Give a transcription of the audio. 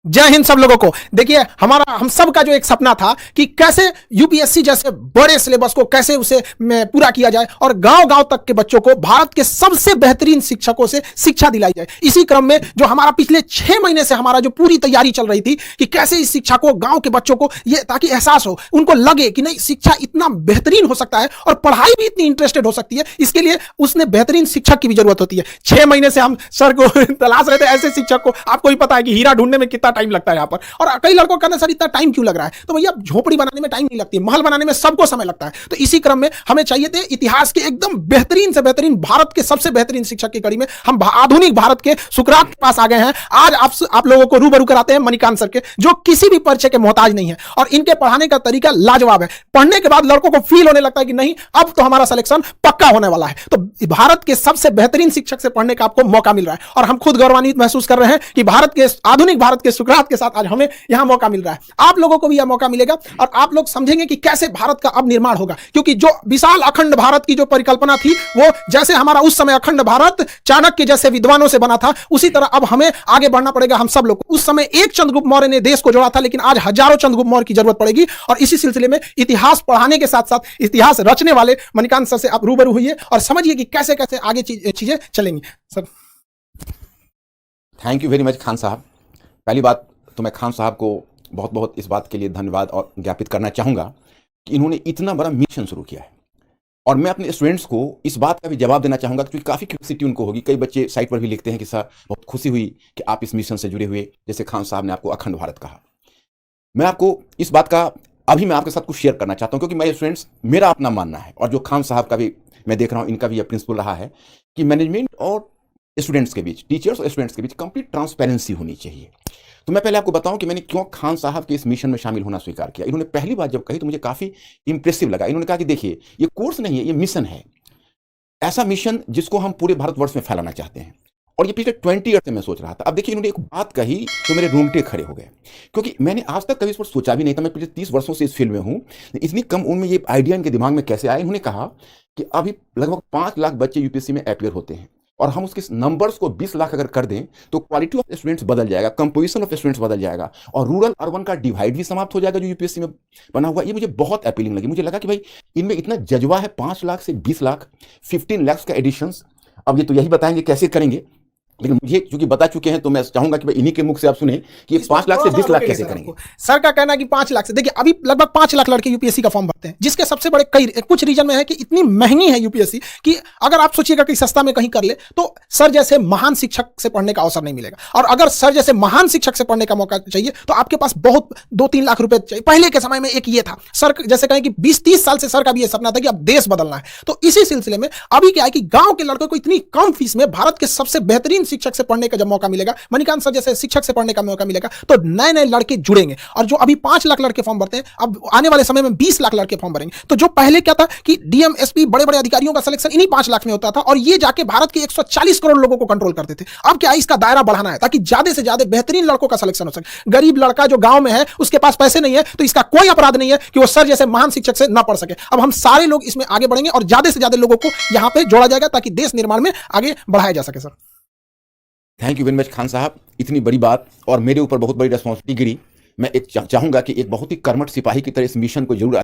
जय हिंद सब लोगों को। देखिए हम सब का जो एक सपना था कि कैसे यूपीएससी जैसे बड़े सिलेबस को कैसे उसे पूरा किया जाए और गांव-गांव तक के बच्चों को भारत के सबसे बेहतरीन शिक्षकों से शिक्षा दिलाई जाए। इसी क्रम में जो हमारा पिछले 6 महीने से हमारा जो पूरी तैयारी चल रही थी कि कैसे इस शिक्षा को गांव के बच्चों को ये ताकि एहसास हो, उनको लगे कि नहीं शिक्षा इतना बेहतरीन हो सकता है और पढ़ाई भी इतनी इंटरेस्टेड हो सकती है। इसके लिए उसने बेहतरीन शिक्षक की भी जरूरत होती है। 6 महीने से हम सर को तलाश रहे थे ऐसे शिक्षक को। आपको ही पता है कि हीरा ढूंढने में कितना टाइम लगता है यहाँ पर। और कई लड़कों कहते हैं सर इतना टाइम क्यों लग रहा है? तो भैया झोपड़ी बनाने में टाइम नहीं लगती, महल बनाने में सबको समय लगता है। तो इसी क्रम में हमें चाहिए थे इतिहास के एकदम बेहतरीन से बेहतरीन, भारत के सबसे बेहतरीन शिक्षक की कड़ी में हम आधुनिक भारत के सुकरात के पास आ गए हैं। आज आप लोगों को रूबरू कराते हैं मणिकांत सर के, जो किसी भी परिचय के मोहताज नहीं है और इनके पढ़ाने का तरीका लाजवाब है। पढ़ने के बाद लड़कों को फील होने लगता है कि नहीं अब तो हमारा सिलेक्शन पक्का होने वाला है। तो भारत के सबसे बेहतरीन शिक्षक से पढ़ने का आपको मौका मिल रहा है और हम खुद गौरवान्वित महसूस कर रहे हैं कि आधुनिक भारत के सुकरात के साथ आज हमें यहां मौका मिल रहा है। आप लोगों को भी यह मौका मिलेगा और आप लोग समझेंगे कि कैसे भारत का अब निर्माण होगा, क्योंकि जो विशाल अखंड भारत की जो परिकल्पना थी वो जैसे हमारा उस समय अखंड भारत चाणक्य जैसे विद्वानों से बना था, उसी तरह अब हमें आगे बढ़ना पड़ेगा हम सब लोग को। उस समय एक चंद्रगुप्त मौर्य ने देश को जोड़ा था, लेकिन आज हजारों चंद्रगुप्त मौर्य की जरूरत पड़ेगी। और इसी सिलसिले में इतिहास पढ़ाने के साथ साथ इतिहास रचने वाले मणिकांत सर से आप रूबरू हुइए और समझिए कि कैसे कैसे आगे चीजें चलेंगी। Sir thank you very much Khan साहब। पहली बात तो मैं खान साहब को बहुत बहुत इस बात के लिए धन्यवाद और ज्ञापित करना चाहूँगा कि इन्होंने इतना बड़ा मिशन शुरू किया है। और मैं अपने स्टूडेंट्स को इस बात का भी जवाब देना चाहूँगा क्योंकि काफ़ी क्यूरियोसिटी उनको होगी। कई बच्चे साइट पर भी लिखते हैं कि सर बहुत खुशी हुई कि आप इस मिशन से जुड़े हुए, जैसे खान साहब ने आपको अखंड भारत कहा। मैं आपको इस बात का अभी मैं आपके साथ कुछ शेयर करना चाहता हूँ क्योंकि मेरे स्टूडेंट्स, मेरा अपना मानना है और जो खान साहब का भी मैं देख रहा हूँ, इनका भी यह प्रिंसिपल रहा है कि मैनेजमेंट और स्टूडेंट्स के बीच, टीचर्स और स्टूडेंट्स के बीच कंप्लीट ट्रांसपेरेंसी होनी चाहिए। तो मैं पहले आपको बताऊं कि मैंने क्यों खान साहब के इस मिशन में शामिल होना स्वीकार किया। इन्होंने पहली बात जब कही तो मुझे काफ़ी इंप्रेसिव लगा। इन्होंने कहा कि देखिए ये कोर्स नहीं है, ये मिशन है, ऐसा मिशन जिसको हम पूरे भारतवर्ष में फैलाना चाहते हैं। और ये पिछले 20 ईयर से मैं सोच रहा था। अब देखिए इन्होंने एक बात कही तो मेरे रोंगटे खड़े हो गए, क्योंकि मैंने आज तक कभी इस पर सोचा भी नहीं था। मैं पिछले 30 वर्षों से इस फील्ड में हूँ, इतनी कम उम्र में ये आइडिया इनके दिमाग में कैसे आया। इन्होंने कहा कि अभी लगभग 5 लाख बच्चे यूपीएससी में अपीयर होते हैं और हम उसके नंबर्स को 20 लाख अगर कर दें तो क्वालिटी ऑफ स्टूडेंट्स बदल जाएगा, कंपोजिशन ऑफ स्टूडेंट्स बदल जाएगा और रूरल अर्बन का डिवाइड भी समाप्त हो जाएगा जो यूपीएससी में बना हुआ। ये मुझे बहुत अपीलिंग लगी। मुझे लगा कि भाई इनमें इतना जज्बा है, 5 लाख से 20 लाख, 15 लाख का एडिशंस। अब ये तो यही बताएंगे कैसे करेंगे, लेकिन मुझे चूंकि बता चुके हैं तो मैं चाहूंगा कि भाई इन्हीं के मुख से आप सुने कि 5 लाख से 20 लाख कैसे करेंगे। सर का कहना है कि 5 लाख से, देखिए अभी लगभग 5 लाख लड़के यूपीएससी का फॉर्म भरते हैं, जिसके सबसे बड़े कुछ रीजन में है कि इतनी महंगी है यूपीएससी कि अगर आप सोचिएगा कि सस्ता में कहीं कर ले तो सर जैसे महान शिक्षक से पढ़ने का अवसर नहीं मिलेगा। और अगर सर जैसे महान शिक्षक से पढ़ने का मौका चाहिए तो आपके पास बहुत 2-3 लाख रुपए चाहिए। पहले के समय में एक ये था, सर जैसे कहें कि 20-30 साल से सर का भी ये सपना था कि अब देश बदलना है। तो इसी सिलसिले में अभी क्या है कि गांव के लड़कों को इतनी कम फीस में भारत के सबसे बेहतरीन शिक्षक से पढ़ने का मौका मिलेगा, मणिकांत सर जैसे शिक्षक से पढ़ने का मौका मिलेगा, तो नए नए लड़के जुड़ेंगे। और जो अभी 5 लाख लड़के फॉर्म भरते हैं, अब आने वाले समय में 20 लाख लड़के फॉर्म भरेंगे। तो जो पहले क्या था कि डीएम एसपी बड़े बड़े अधिकारियों का सिलेक्शन इन्हीं 5 लाख में होता था और ये जाके भारत के 140 करोड़ लोगों को कंट्रोल करते थे। अब क्या है, इसका दायरा बढ़ाना है ताकि ज्यादा से ज्यादा बेहतरीन लड़कों का सिलेक्शन हो सके। गरीब लड़का जो गांव में है उसके पास पैसे नहीं है तो इसका कोई अपराध नहीं है कि वो सर जैसे महान शिक्षक से ना पढ़ सके। अब हम सारे लोग इसमें आगे बढ़ेंगे और ज्यादा से ज्यादा लोगों को यहां पे जोड़ा जाएगा ताकि देश निर्माण में आगे बढ़ाया जा सके। Sir thank you very much Khan साहब। इतनी बड़ी बात और मेरे ऊपर बहुत बड़ी रिस्पॉन्सिबिलिटी गिरी। मैं एक चाहूंगा कि एक बहुत ही कर्मठ सिपाही की तरह इस मिशन को जरूर